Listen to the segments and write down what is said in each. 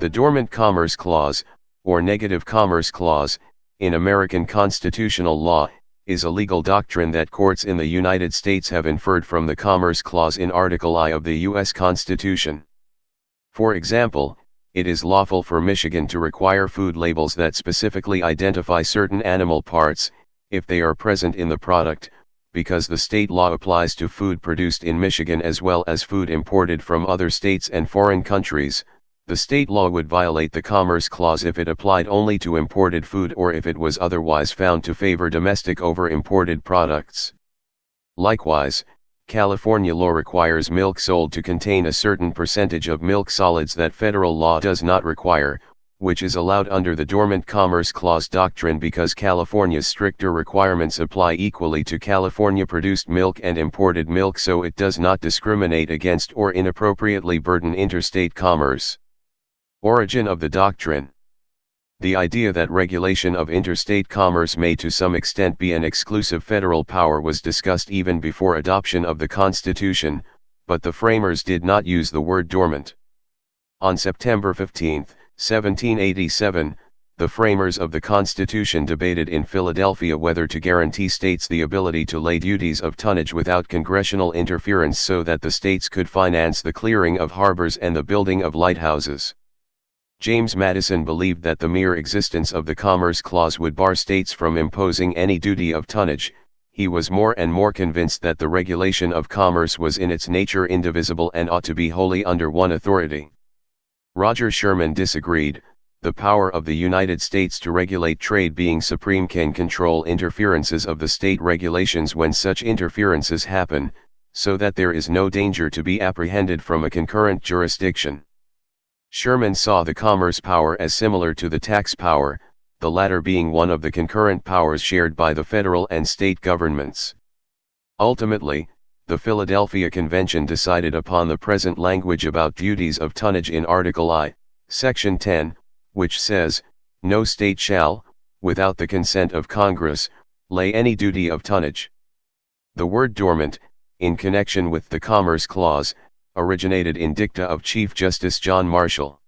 The Dormant Commerce Clause, or Negative Commerce Clause, in American constitutional law, is a legal doctrine that courts in the United States have inferred from the Commerce Clause in Article I of the U.S. Constitution. For example, it is lawful for Michigan to require food labels that specifically identify certain animal parts, if they are present in the product, because the state law applies to food produced in Michigan as well as food imported from other states and foreign countries. The state law would violate the Commerce Clause if it applied only to imported food or if it was otherwise found to favor domestic over imported products. Likewise, California law requires milk sold to contain a certain percentage of milk solids that federal law does not require, which is allowed under the Dormant Commerce Clause doctrine because California's stricter requirements apply equally to California-produced milk and imported milk, so it does not discriminate against or inappropriately burden interstate commerce. Origin of the doctrine. The idea that regulation of interstate commerce may to some extent be an exclusive federal power was discussed even before adoption of the Constitution, but the framers did not use the word dormant. On September 15, 1787, the framers of the Constitution debated in Philadelphia whether to guarantee states the ability to lay duties of tonnage without congressional interference so that the states could finance the clearing of harbors and the building of lighthouses. James Madison believed that the mere existence of the Commerce Clause would bar states from imposing any duty of tonnage. He was more and more convinced that the regulation of commerce was in its nature indivisible and ought to be wholly under one authority. Roger Sherman disagreed. The power of the United States to regulate trade being supreme can control interferences of the state regulations when such interferences happen, so that there is no danger to be apprehended from a concurrent jurisdiction. Sherman saw the commerce power as similar to the tax power, the latter being one of the concurrent powers shared by the federal and state governments. Ultimately, the Philadelphia Convention decided upon the present language about duties of tonnage in Article I, Section 10, which says, "No state shall, without the consent of Congress, lay any duty of tonnage." The word dormant, in connection with the Commerce Clause, originated in dicta of Chief Justice John Marshall.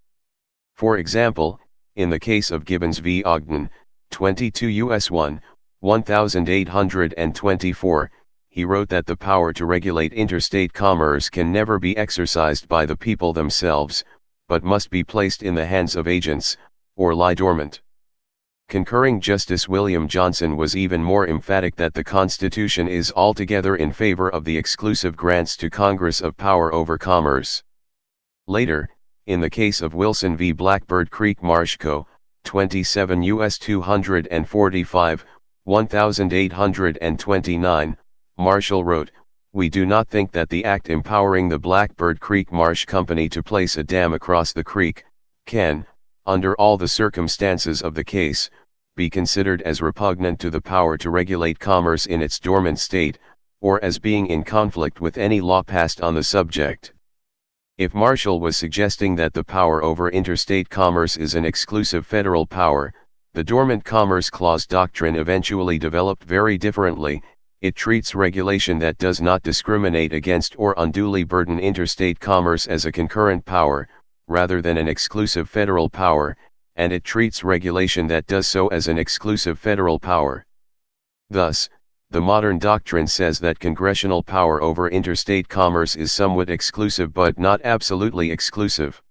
For example, in the case of Gibbons v. Ogden, 22 U.S. 1, 1824, he wrote that the power to regulate interstate commerce can never be exercised by the people themselves, but must be placed in the hands of agents, or lie dormant. Concurring Justice William Johnson was even more emphatic that the Constitution is altogether in favor of the exclusive grants to Congress of power over commerce. Later, in the case of Wilson v. Blackbird Creek Marsh Co., 27 U.S. 245, 1829, Marshall wrote, "We do not think that the act empowering the Blackbird Creek Marsh Company to place a dam across the creek, can, under all the circumstances of the case, be considered as repugnant to the power to regulate commerce in its dormant state, or as being in conflict with any law passed on the subject." If Marshall was suggesting that the power over interstate commerce is an exclusive federal power, the Dormant Commerce Clause doctrine eventually developed very differently. It treats regulation that does not discriminate against or unduly burden interstate commerce as a concurrent power, rather than an exclusive federal power, and it treats regulation that does so as an exclusive federal power. Thus, the modern doctrine says that congressional power over interstate commerce is somewhat exclusive but not absolutely exclusive.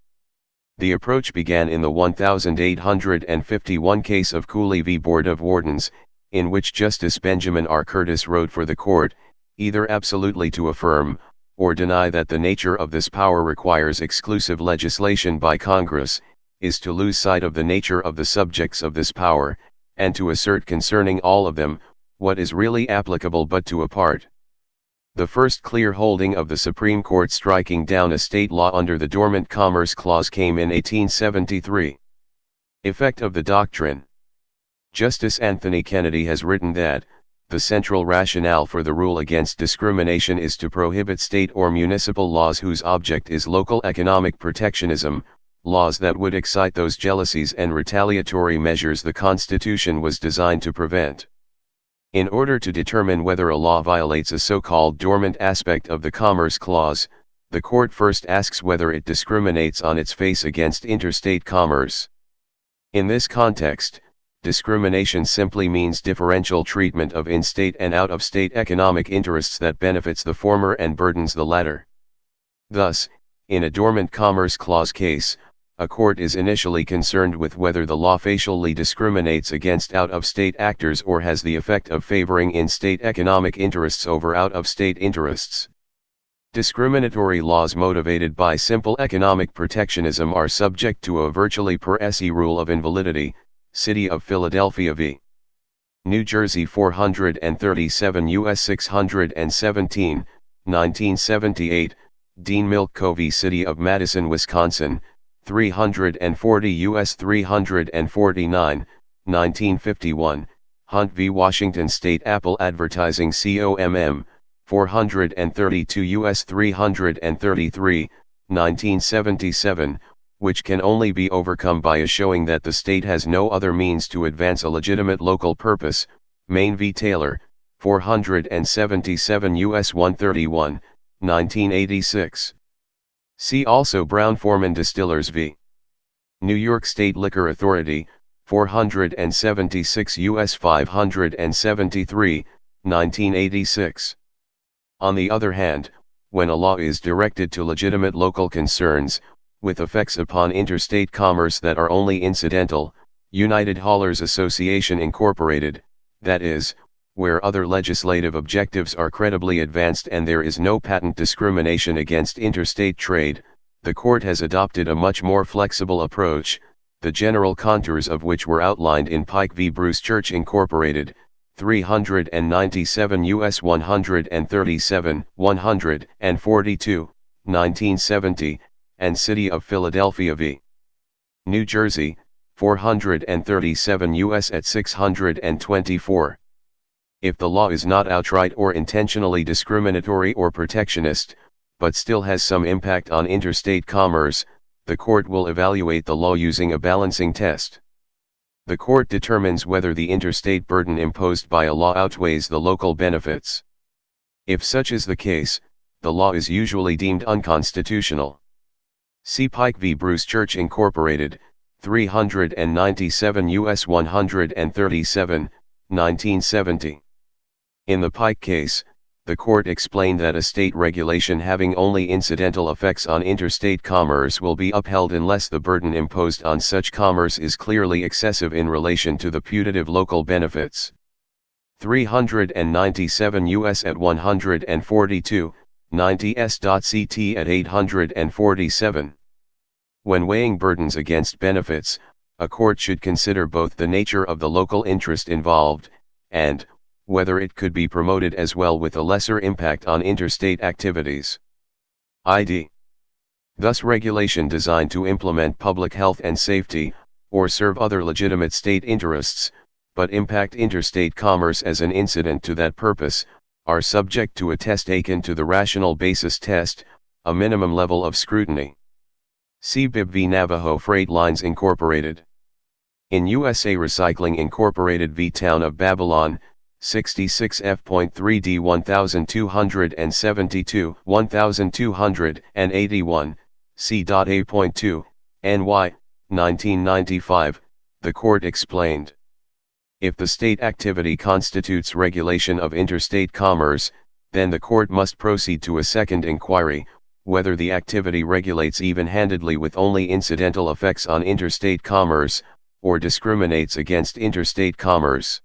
The approach began in the 1851 case of Cooley v. Board of Wardens, in which Justice Benjamin R. Curtis wrote for the court, either absolutely to affirm, or deny that the nature of this power requires exclusive legislation by Congress, is to lose sight of the nature of the subjects of this power, and to assert concerning all of them, what is really applicable but to a part. The first clear holding of the Supreme Court striking down a state law under the Dormant Commerce Clause came in 1873. Effect of the doctrine. Justice Anthony Kennedy has written that, the central rationale for the rule against discrimination is to prohibit state or municipal laws whose object is local economic protectionism, laws that would excite those jealousies and retaliatory measures the Constitution was designed to prevent. In order to determine whether a law violates a so-called dormant aspect of the Commerce Clause, the court first asks whether it discriminates on its face against interstate commerce. In this context, discrimination simply means differential treatment of in-state and out-of-state economic interests that benefits the former and burdens the latter. Thus, in a dormant commerce clause case, a court is initially concerned with whether the law facially discriminates against out-of-state actors or has the effect of favoring in-state economic interests over out-of-state interests. Discriminatory laws motivated by simple economic protectionism are subject to a virtually per se rule of invalidity. City of Philadelphia v. New Jersey 437 U.S. 617, 1978, Dean Milk Co. v. City of Madison, Wisconsin, 340 U.S. 349, 1951, Hunt v. Washington State Apple Advertising COMM, 432 U.S. 333, 1977, which can only be overcome by a showing that the state has no other means to advance a legitimate local purpose. Maine v. Tailor, 477 U.S. 131, 1986. See also Brown-Forman Distillers v. New York State Liquor Authority, 476 U.S. 573, 1986. On the other hand, when a law is directed to legitimate local concerns, with effects upon interstate commerce that are only incidental, United Haulers Association Incorporated, that is, where other legislative objectives are credibly advanced and there is no patent discrimination against interstate trade, the court has adopted a much more flexible approach, the general contours of which were outlined in Pike v. Bruce Church Incorporated, 397 U.S. 137, 142, 1970, and City of Philadelphia v. New Jersey, 437 U.S. at 624. If the law is not outright or intentionally discriminatory or protectionist, but still has some impact on interstate commerce, the court will evaluate the law using a balancing test. The court determines whether the interstate burden imposed by a law outweighs the local benefits. If such is the case, the law is usually deemed unconstitutional. See Pike v. Bruce Church Incorporated, 397 U.S. 137, 1970. In the Pike case, the court explained that a state regulation having only incidental effects on interstate commerce will be upheld unless the burden imposed on such commerce is clearly excessive in relation to the putative local benefits. 397 U.S. at 142, 90 S.CT at 847. When weighing burdens against benefits, a court should consider both the nature of the local interest involved, and whether it could be promoted as well with a lesser impact on interstate activities. ID. Thus regulation designed to implement public health and safety, or serve other legitimate state interests, but impact interstate commerce as an incident to that purpose, are subject to a test akin to the rational basis test, a minimum level of scrutiny. See Bibb v. Navajo Freight Lines Incorporated. In USA Recycling Incorporated v. Town of Babylon, 66 F.3d 1272, 1281, C.A.2, NY, 1995, the court explained. If the state activity constitutes regulation of interstate commerce, then the court must proceed to a second inquiry, whether the activity regulates even-handedly with only incidental effects on interstate commerce, or discriminates against interstate commerce.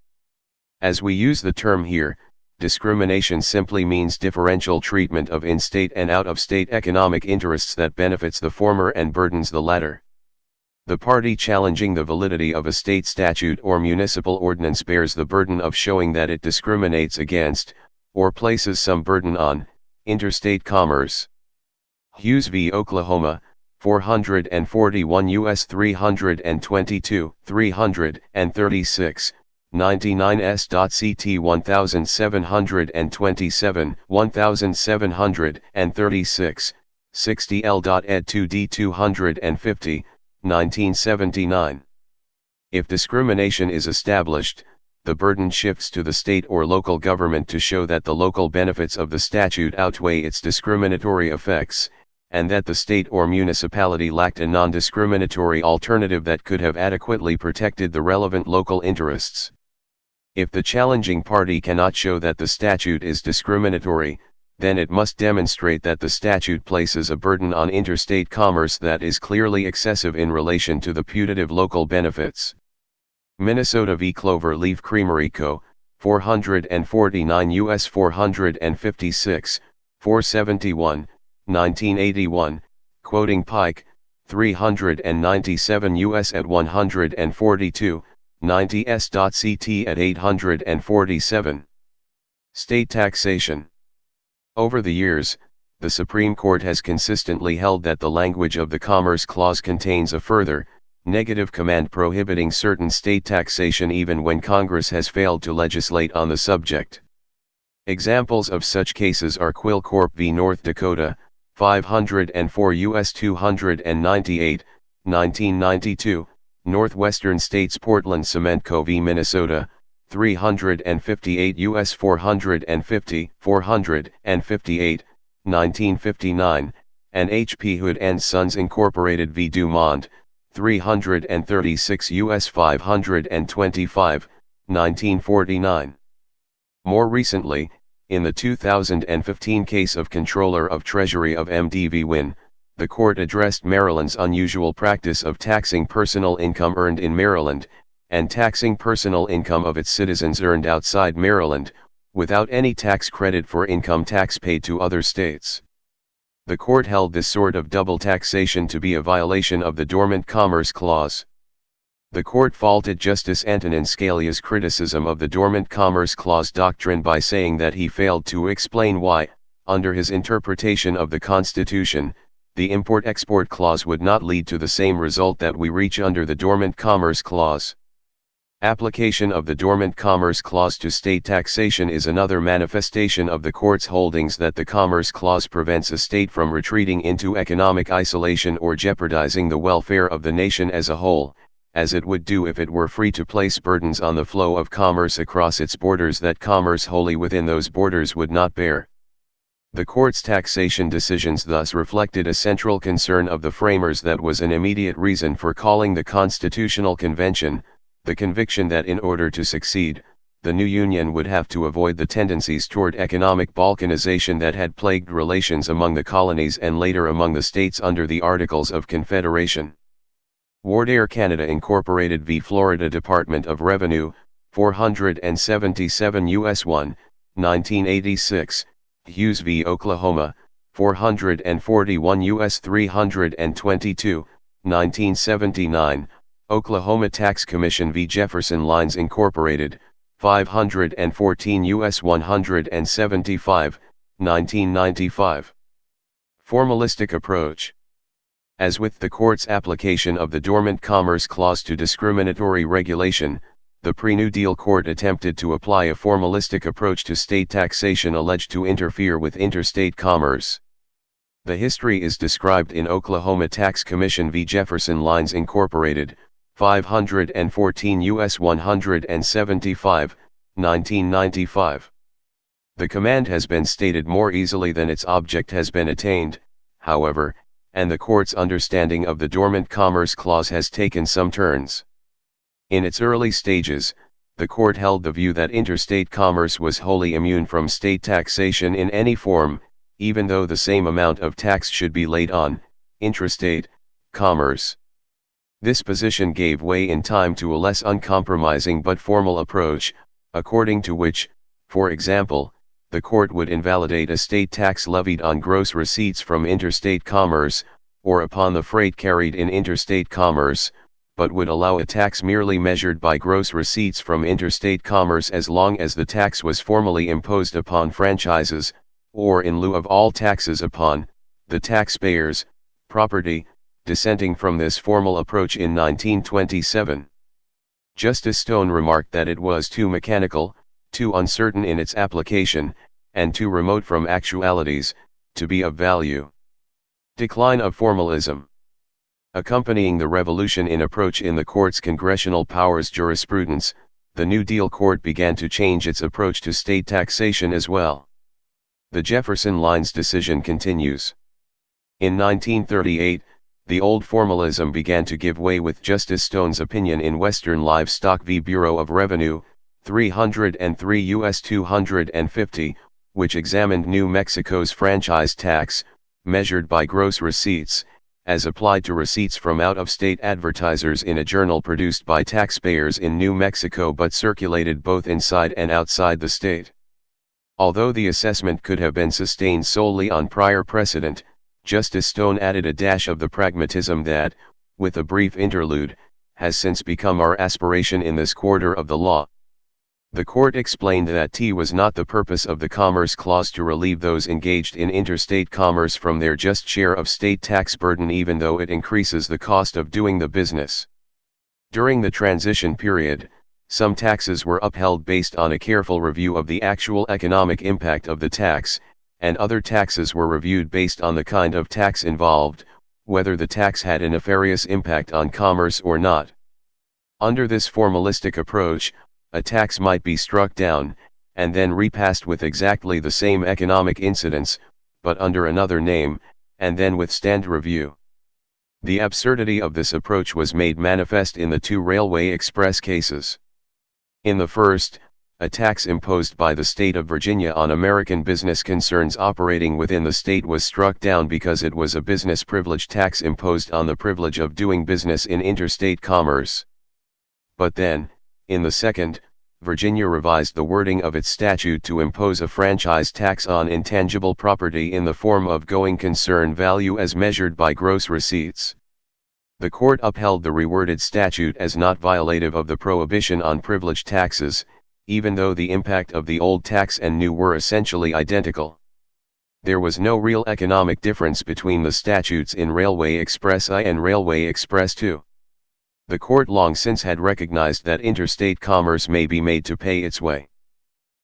As we use the term here, discrimination simply means differential treatment of in-state and out-of-state economic interests that benefits the former and burdens the latter. The party challenging the validity of a state statute or municipal ordinance bears the burden of showing that it discriminates against, or places some burden on, interstate commerce. Hughes v. Oklahoma, 441 U.S. 322, 336, 99 S.CT 1727, 1736, 60 L.ed 2D 250, 1979. If discrimination is established, the burden shifts to the state or local government to show that the local benefits of the statute outweigh its discriminatory effects, and that the state or municipality lacked a non-discriminatory alternative that could have adequately protected the relevant local interests. If the challenging party cannot show that the statute is discriminatory, then it must demonstrate that the statute places a burden on interstate commerce that is clearly excessive in relation to the putative local benefits. Minnesota v. Cloverleaf Creamery Co., 449 U.S. 456, 471, 1981, quoting Pike, 397 U.S. at 142, 90 S.ct. at 847. State taxation. Over the years, the Supreme Court has consistently held that the language of the Commerce Clause contains a further, negative command prohibiting certain state taxation even when Congress has failed to legislate on the subject. Examples of such cases are Quill Corp v. North Dakota, 504 U.S. 298, 1992, Northwestern States Portland Cement Co. v. Minnesota, 358 U.S. 450, 458, 1959, and H.P. Hood & Sons Incorporated v. Dumont, 336 U.S. 525, 1949. More recently, in the 2015 case of Comptroller of Treasury of M.D. v. Wynn, the court addressed Maryland's unusual practice of taxing personal income earned in Maryland, and taxing personal income of its citizens earned outside Maryland, without any tax credit for income tax paid to other states. The court held this sort of double taxation to be a violation of the Dormant Commerce Clause. The court faulted Justice Antonin Scalia's criticism of the Dormant Commerce Clause doctrine by saying that he failed to explain why, under his interpretation of the Constitution, the Import-Export Clause would not lead to the same result that we reach under the Dormant Commerce Clause. Application of the Dormant Commerce Clause to state taxation is another manifestation of the court's holdings that the Commerce Clause prevents a state from retreating into economic isolation or jeopardizing the welfare of the nation as a whole, as it would do if it were free to place burdens on the flow of commerce across its borders that commerce wholly within those borders would not bear. The court's taxation decisions thus reflected a central concern of the framers that was an immediate reason for calling the Constitutional Convention, the conviction that in order to succeed, the new union would have to avoid the tendencies toward economic balkanization that had plagued relations among the colonies and later among the states under the Articles of Confederation. Wardair Canada Incorporated v. Florida Department of Revenue, 477 U.S. 1, 1986, Hughes v. Oklahoma, 441 U.S. 322, 1979, Oklahoma Tax Commission v. Jefferson Lines Incorporated, 514 U.S. 175, 1995. Formalistic approach. As with the court's application of the Dormant Commerce Clause to discriminatory regulation, the pre-New Deal court attempted to apply a formalistic approach to state taxation alleged to interfere with interstate commerce. The history is described in Oklahoma Tax Commission v. Jefferson Lines Incorporated, 514 U.S. 175, 1995. The command has been stated more easily than its object has been attained, however, and the court's understanding of the Dormant Commerce Clause has taken some turns. In its early stages, the court held the view that interstate commerce was wholly immune from state taxation in any form, even though the same amount of tax should be laid on intrastate commerce. This position gave way in time to a less uncompromising but formal approach, according to which, for example, the court would invalidate a state tax levied on gross receipts from interstate commerce, or upon the freight carried in interstate commerce, but would allow a tax merely measured by gross receipts from interstate commerce as long as the tax was formally imposed upon franchises, or in lieu of all taxes upon the taxpayers' property, dissenting from this formal approach in 1927. Justice Stone remarked that it was too mechanical, too uncertain in its application, and too remote from actualities, to be of value. Decline of formalism. Accompanying the revolution in approach in the court's congressional powers jurisprudence, the New Deal court began to change its approach to state taxation as well. The Jefferson Lines decision continues. In 1938, the old formalism began to give way with Justice Stone's opinion in Western Livestock v. Bureau of Revenue, 303 U.S. 250, which examined New Mexico's franchise tax, measured by gross receipts, as applied to receipts from out-of-state advertisers in a journal produced by taxpayers in New Mexico but circulated both inside and outside the state. Although the assessment could have been sustained solely on prior precedent, Justice Stone added a dash of the pragmatism that, with a brief interlude, has since become our aspiration in this quarter of the law. The court explained that T was not the purpose of the Commerce Clause to relieve those engaged in interstate commerce from their just share of state tax burden even though it increases the cost of doing the business. During the transition period, some taxes were upheld based on a careful review of the actual economic impact of the tax, and other taxes were reviewed based on the kind of tax involved, whether the tax had a nefarious impact on commerce or not. Under this formalistic approach, a tax might be struck down, and then repassed with exactly the same economic incidence, but under another name, and then withstand review. The absurdity of this approach was made manifest in the two railway express cases. In the first, a tax imposed by the state of Virginia on American business concerns operating within the state was struck down because it was a business privilege tax imposed on the privilege of doing business in interstate commerce. But then, in the second, Virginia revised the wording of its statute to impose a franchise tax on intangible property in the form of going concern value as measured by gross receipts. The court upheld the reworded statute as not violative of the prohibition on privilege taxes, even though the impact of the old tax and new were essentially identical. There was no real economic difference between the statutes in Railway Express I and Railway Express II. The court long since had recognized that interstate commerce may be made to pay its way.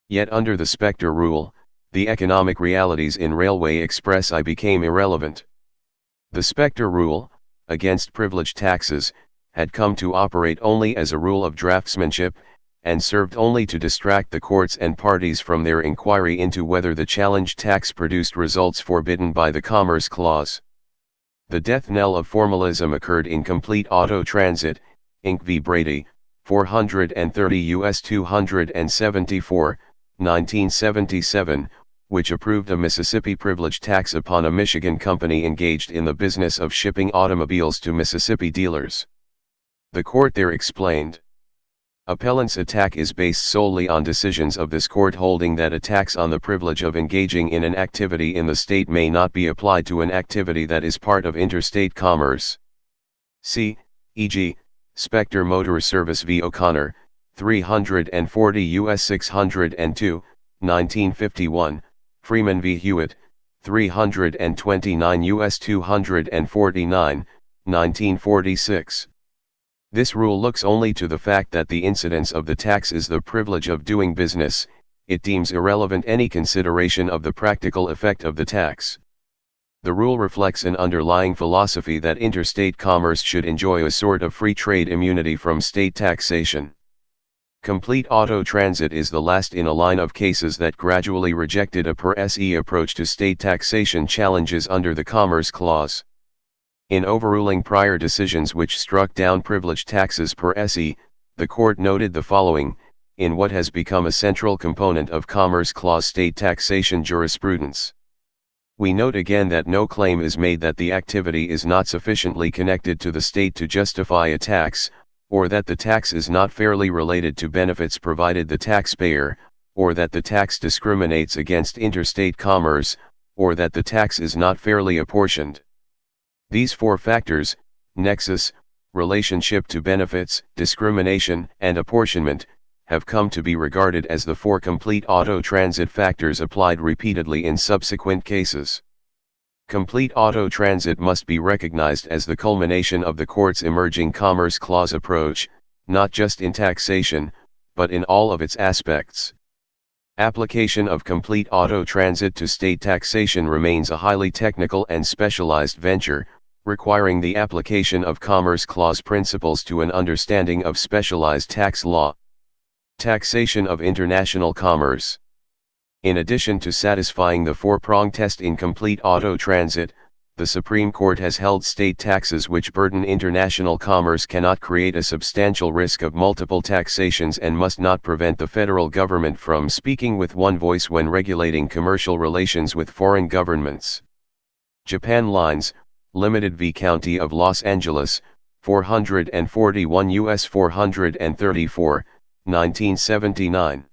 Yet under the Specter rule, the economic realities in Railway Express I became irrelevant. The Specter rule, against privilege taxes, had come to operate only as a rule of draftsmanship, and served only to distract the courts and parties from their inquiry into whether the challenged tax produced results forbidden by the Commerce Clause. The death knell of formalism occurred in Complete Auto Transit, Inc. v. Brady, 430 U.S. 274, 1977, which approved a Mississippi privilege tax upon a Michigan company engaged in the business of shipping automobiles to Mississippi dealers. The court there explained, appellant's attack is based solely on decisions of this court holding that a tax on the privilege of engaging in an activity in the state may not be applied to an activity that is part of interstate commerce. See, e.g., Specter Motor Service v. O'Connor, 340 U.S. 602, 1951, Freeman v. Hewitt, 329 U.S. 249, 1946. This rule looks only to the fact that the incidence of the tax is the privilege of doing business. It deems irrelevant any consideration of the practical effect of the tax. The rule reflects an underlying philosophy that interstate commerce should enjoy a sort of free trade immunity from state taxation. Complete Auto Transit is the last in a line of cases that gradually rejected a per se approach to state taxation challenges under the Commerce Clause. In overruling prior decisions which struck down privilege taxes per se, the court noted the following, in what has become a central component of Commerce Clause state taxation jurisprudence. We note again that no claim is made that the activity is not sufficiently connected to the state to justify a tax, or that the tax is not fairly related to benefits provided the taxpayer, or that the tax discriminates against interstate commerce, or that the tax is not fairly apportioned. These four factors, nexus, relationship to benefits, discrimination, and apportionment, have come to be regarded as the four complete auto transit factors applied repeatedly in subsequent cases. Complete auto transit must be recognized as the culmination of the court's emerging Commerce Clause approach, not just in taxation, but in all of its aspects. Application of complete auto transit to state taxation remains a highly technical and specialized venture, requiring the application of Commerce Clause principles to an understanding of specialized tax law. Taxation of international commerce. In addition to satisfying the four-prong test in complete auto transit, the Supreme Court has held state taxes which burden international commerce cannot create a substantial risk of multiple taxations and must not prevent the federal government from speaking with one voice when regulating commercial relations with foreign governments. Japan Lines, Limited v. County of Los Angeles, 441 U.S. 434, 1979.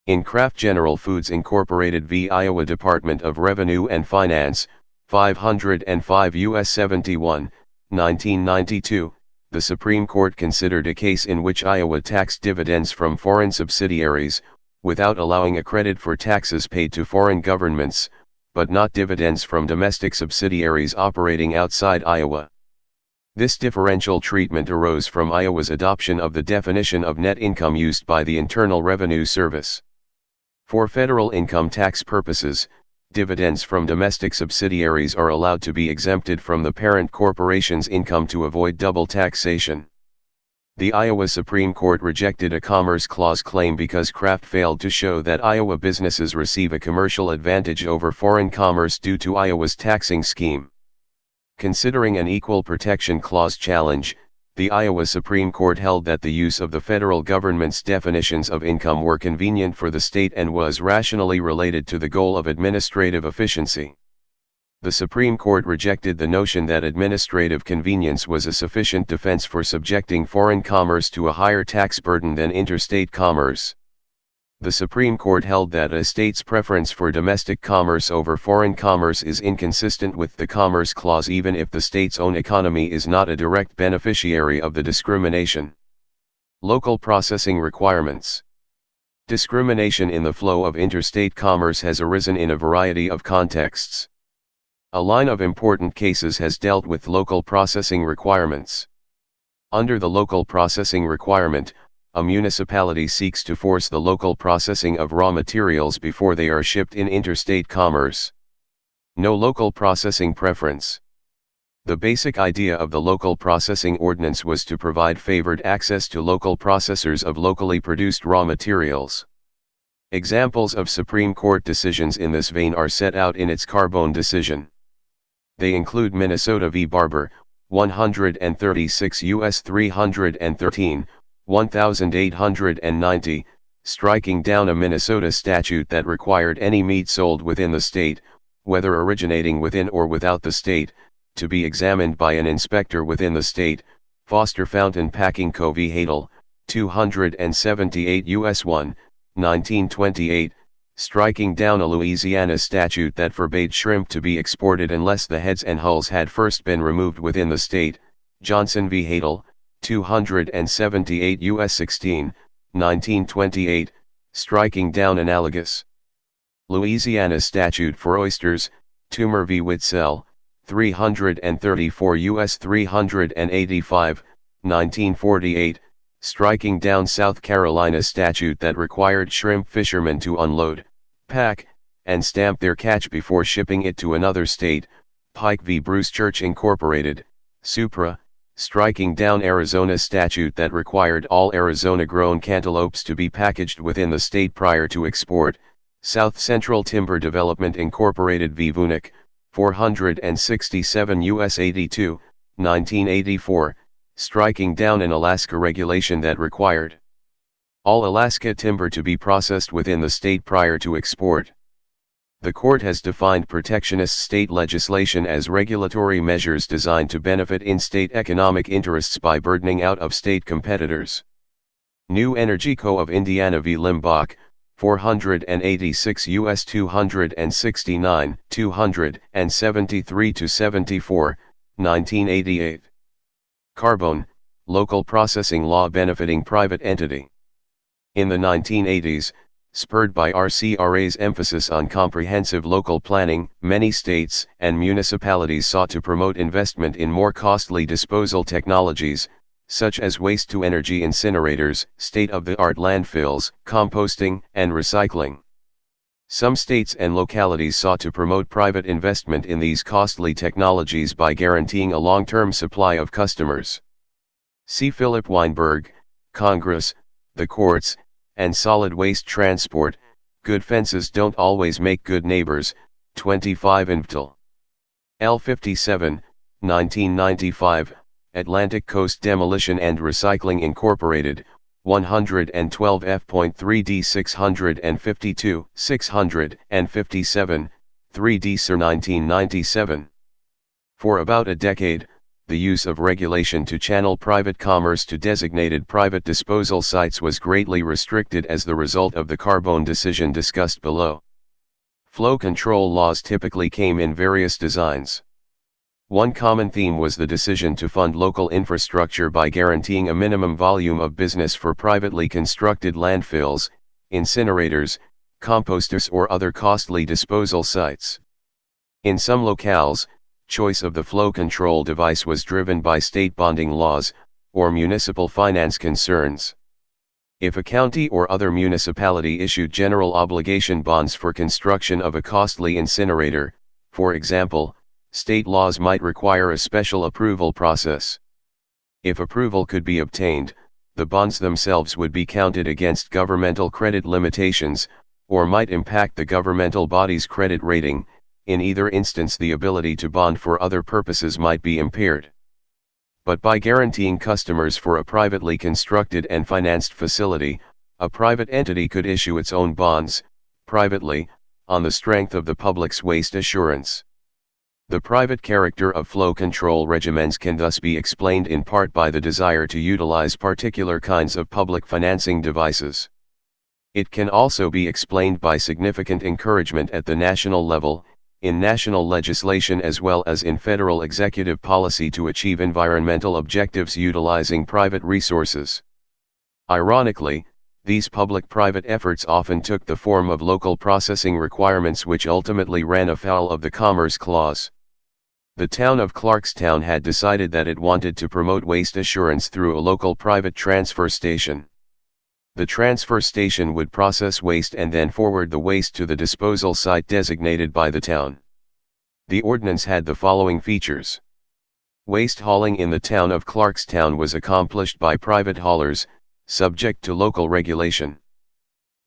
In Kraft General Foods Incorporated v. Iowa Department of Revenue and Finance, 505 U.S. 71, 1992, the Supreme Court considered a case in which Iowa taxed dividends from foreign subsidiaries, without allowing a credit for taxes paid to foreign governments, but not dividends from domestic subsidiaries operating outside Iowa. This differential treatment arose from Iowa's adoption of the definition of net income used by the Internal Revenue Service. For federal income tax purposes, dividends from domestic subsidiaries are allowed to be exempted from the parent corporation's income to avoid double taxation. The Iowa Supreme Court rejected a Commerce Clause claim because Kraft failed to show that Iowa businesses receive a commercial advantage over foreign commerce due to Iowa's taxing scheme. Considering an Equal Protection Clause challenge, the Iowa Supreme Court held that the use of the federal government's definitions of income were convenient for the state and was rationally related to the goal of administrative efficiency. The Supreme Court rejected the notion that administrative convenience was a sufficient defense for subjecting foreign commerce to a higher tax burden than interstate commerce. The Supreme Court held that a state's preference for domestic commerce over foreign commerce is inconsistent with the Commerce Clause even if the state's own economy is not a direct beneficiary of the discrimination. Local processing requirements. Discrimination in the flow of interstate commerce has arisen in a variety of contexts. A line of important cases has dealt with local processing requirements. Under the local processing requirement, a municipality seeks to force the local processing of raw materials before they are shipped in interstate commerce. No local processing preference. The basic idea of the Local Processing Ordinance was to provide favored access to local processors of locally produced raw materials. Examples of Supreme Court decisions in this vein are set out in its Carbone decision. They include Minnesota v. Barber, 136 U.S. 313, 1890, striking down a Minnesota statute that required any meat sold within the state, whether originating within or without the state, to be examined by an inspector within the state. Foster Fountain Packing Co. v. Hadel, 278 U.S. 1, 1928, striking down a Louisiana statute that forbade shrimp to be exported unless the heads and hulls had first been removed within the state. Johnson v. Hadel, 278 U.S. 16, 1928, striking down analogous Louisiana statute for oysters. Toomer v. Witzel, 334 U.S. 385, 1948, striking down South Carolina statute that required shrimp fishermen to unload, pack, and stamp their catch before shipping it to another state. Pike v. Bruce Church Incorporated, Supra, striking down Arizona statute that required all Arizona-grown cantaloupes to be packaged within the state prior to export. South Central Timber Development Incorporated v. Vunick, 467 U.S. 82, 1984, striking down an Alaska regulation that required all Alaska timber to be processed within the state prior to export. The court has defined protectionist state legislation as regulatory measures designed to benefit in-state economic interests by burdening out-of-state competitors. New Energy Co. of Indiana v. Limbach, 486 U.S. 269, 273-74, 1988. Carbone, Local Processing Law Benefiting Private Entity. In the 1980s, spurred by RCRA's emphasis on comprehensive local planning, many states and municipalities sought to promote investment in more costly disposal technologies, such as waste-to-energy incinerators, state-of-the-art landfills, composting, and recycling. Some states and localities sought to promote private investment in these costly technologies by guaranteeing a long-term supply of customers. See Philip Weinberg, Congress, the Courts, and Solid Waste Transport. Good fences don't always make good neighbors. 25 Invtal. L57, 1995, Atlantic Coast Demolition and Recycling Incorporated, 112 F.3d 652, 657, 3d Sir 1997. For about a decade, the use of regulation to channel private commerce to designated private disposal sites was greatly restricted as the result of the Carbone decision discussed below. Flow control laws typically came in various designs. One common theme was the decision to fund local infrastructure by guaranteeing a minimum volume of business for privately constructed landfills, incinerators, composters or other costly disposal sites. In some locales, choice of the flow control device was driven by state bonding laws, or municipal finance concerns. If a county or other municipality issued general obligation bonds for construction of a costly incinerator, for example, state laws might require a special approval process. If approval could be obtained, the bonds themselves would be counted against governmental credit limitations, or might impact the governmental body's credit rating. In either instance, the ability to bond for other purposes might be impaired. But by guaranteeing customers for a privately constructed and financed facility, a private entity could issue its own bonds, privately, on the strength of the public's waste assurance. The private character of flow control regimens can thus be explained in part by the desire to utilize particular kinds of public financing devices. It can also be explained by significant encouragement at the national level, in national legislation as well as in federal executive policy to achieve environmental objectives utilizing private resources. Ironically, these public-private efforts often took the form of local processing requirements which ultimately ran afoul of the Commerce Clause. The town of Clarkstown had decided that it wanted to promote waste assurance through a local private transfer station. The transfer station would process waste and then forward the waste to the disposal site designated by the town. The ordinance had the following features. Waste hauling in the town of Clarkstown was accomplished by private haulers, subject to local regulation.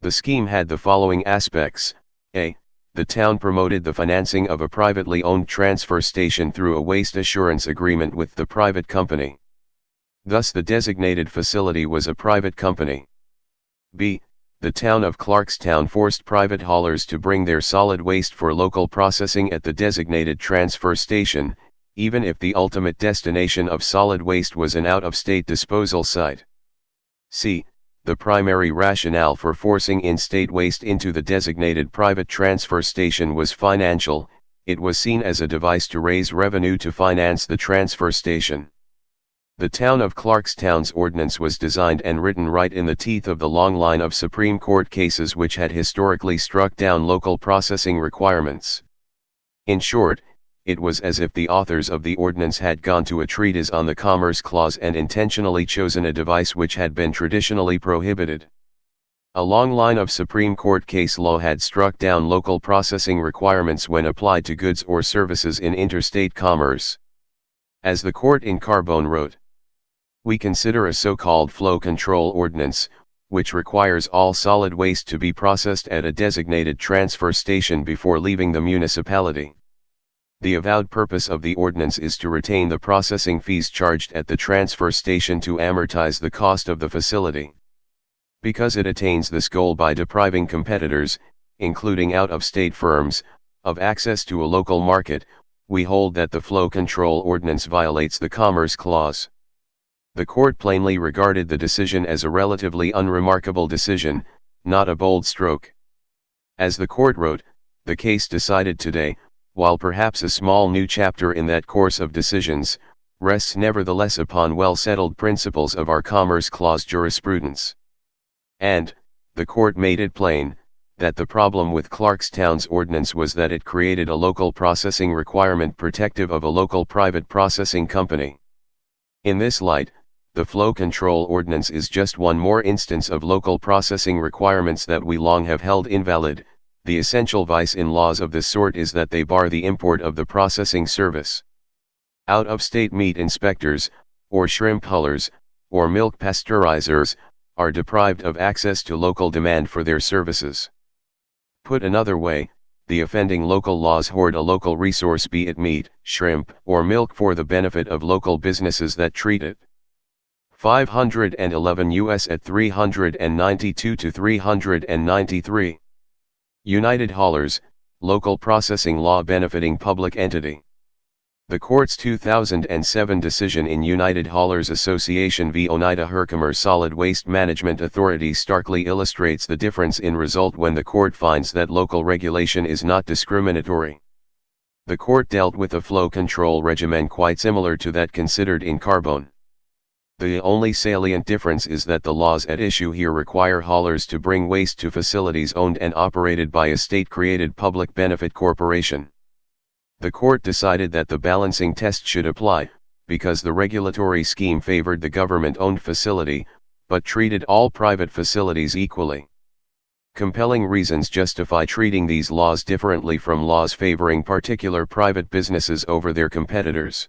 The scheme had the following aspects. A. The town promoted the financing of a privately owned transfer station through a waste assurance agreement with the private company. Thus the designated facility was a private company. B. The town of Clarkstown forced private haulers to bring their solid waste for local processing at the designated transfer station, even if the ultimate destination of solid waste was an out-of-state disposal site. C. The primary rationale for forcing in-state waste into the designated private transfer station was financial. It was seen as a device to raise revenue to finance the transfer station. The town of Clarkstown's ordinance was designed and written right in the teeth of the long line of Supreme Court cases which had historically struck down local processing requirements. In short, it was as if the authors of the ordinance had gone to a treatise on the Commerce Clause and intentionally chosen a device which had been traditionally prohibited. A long line of Supreme Court case law had struck down local processing requirements when applied to goods or services in interstate commerce. As the court in Carbone wrote, "We consider a so-called flow control ordinance, which requires all solid waste to be processed at a designated transfer station before leaving the municipality. The avowed purpose of the ordinance is to retain the processing fees charged at the transfer station to amortize the cost of the facility. Because it attains this goal by depriving competitors, including out-of-state firms, of access to a local market, we hold that the flow control ordinance violates the Commerce Clause." The court plainly regarded the decision as a relatively unremarkable decision, not a bold stroke. As the court wrote, the case decided today, while perhaps a small new chapter in that course of decisions, rests nevertheless upon well-settled principles of our Commerce Clause jurisprudence. And, the court made it plain, that the problem with Clarkstown's ordinance was that it created a local processing requirement protective of a local private processing company. In this light, the flow control ordinance is just one more instance of local processing requirements that we long have held invalid. The essential vice in laws of this sort is that they bar the import of the processing service. Out-of-state meat inspectors, or shrimp hullers, or milk pasteurizers, are deprived of access to local demand for their services. Put another way, the offending local laws hoard a local resource, be it meat, shrimp, or milk, for the benefit of local businesses that treat it. 511 U.S. at 392 to 393. United Haulers, local processing law benefiting public entity. The court's 2007 decision in United Haulers Association v. Oneida Herkimer Solid Waste Management Authority starkly illustrates the difference in result when the court finds that local regulation is not discriminatory. The court dealt with a flow control regimen quite similar to that considered in Carbone. The only salient difference is that the laws at issue here require haulers to bring waste to facilities owned and operated by a state-created public benefit corporation. The court decided that the balancing test should apply, because the regulatory scheme favored the government-owned facility, but treated all private facilities equally. Compelling reasons justify treating these laws differently from laws favoring particular private businesses over their competitors.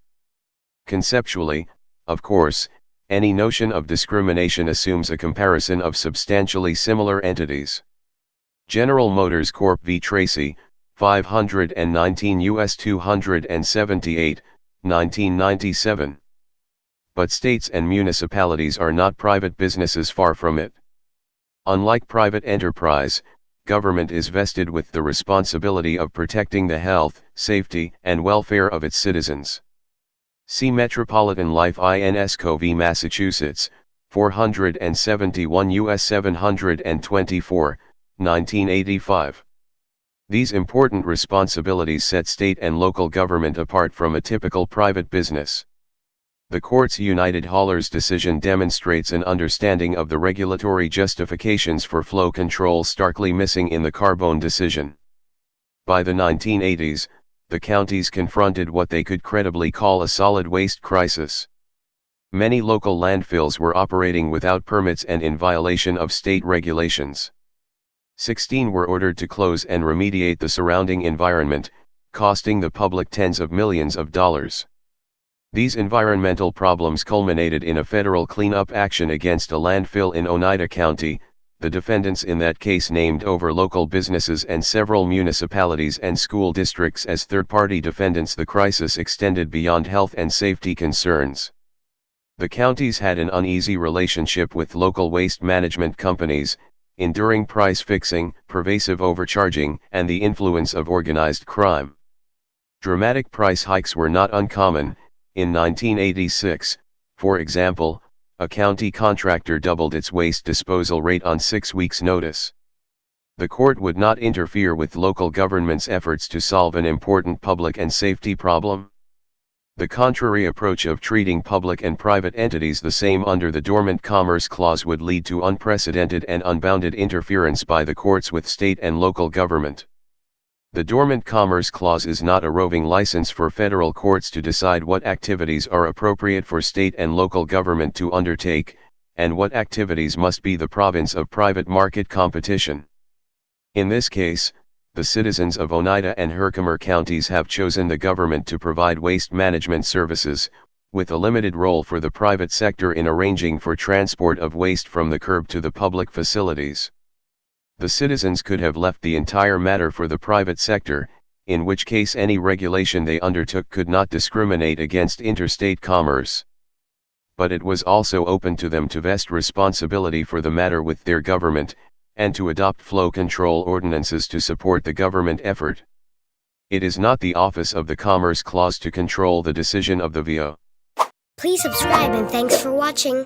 Conceptually, of course, any notion of discrimination assumes a comparison of substantially similar entities. General Motors Corp. v. Tracy, 519 U.S. 278, 1997. But states and municipalities are not private businesses, far from it. Unlike private enterprise, government is vested with the responsibility of protecting the health, safety, and welfare of its citizens. See Metropolitan Life Insco v. Massachusetts, 471 U.S. 724, 1985. These important responsibilities set state and local government apart from a typical private business. The court's United Haulers decision demonstrates an understanding of the regulatory justifications for flow control starkly missing in the Carbone decision. By the 1980s, the counties confronted what they could credibly call a solid waste crisis. Many local landfills were operating without permits and in violation of state regulations. 16 were ordered to close and remediate the surrounding environment, costing the public tens of millions of dollars. These environmental problems culminated in a federal cleanup action against a landfill in Oneida County. The defendants in that case named over local businesses and several municipalities and school districts as third-party defendants. The crisis extended beyond health and safety concerns. The counties had an uneasy relationship with local waste management companies, enduring price fixing, pervasive overcharging, and the influence of organized crime. Dramatic price hikes were not uncommon. In 1986, for example, a county contractor doubled its waste disposal rate on 6 weeks' notice. The court would not interfere with local government's efforts to solve an important public and safety problem. The contrary approach of treating public and private entities the same under the Dormant Commerce Clause would lead to unprecedented and unbounded interference by the courts with state and local government. The Dormant Commerce Clause is not a roving license for federal courts to decide what activities are appropriate for state and local government to undertake, and what activities must be the province of private market competition. In this case, the citizens of Oneida and Herkimer counties have chosen the government to provide waste management services, with a limited role for the private sector in arranging for transport of waste from the curb to the public facilities. The citizens could have left the entire matter for the private sector, in which case any regulation they undertook could not discriminate against interstate commerce. But it was also open to them to vest responsibility for the matter with their government, and to adopt flow control ordinances to support the government effort. It is not the office of the Commerce Clause to control the decision of the VO. Please subscribe and thanks for watching.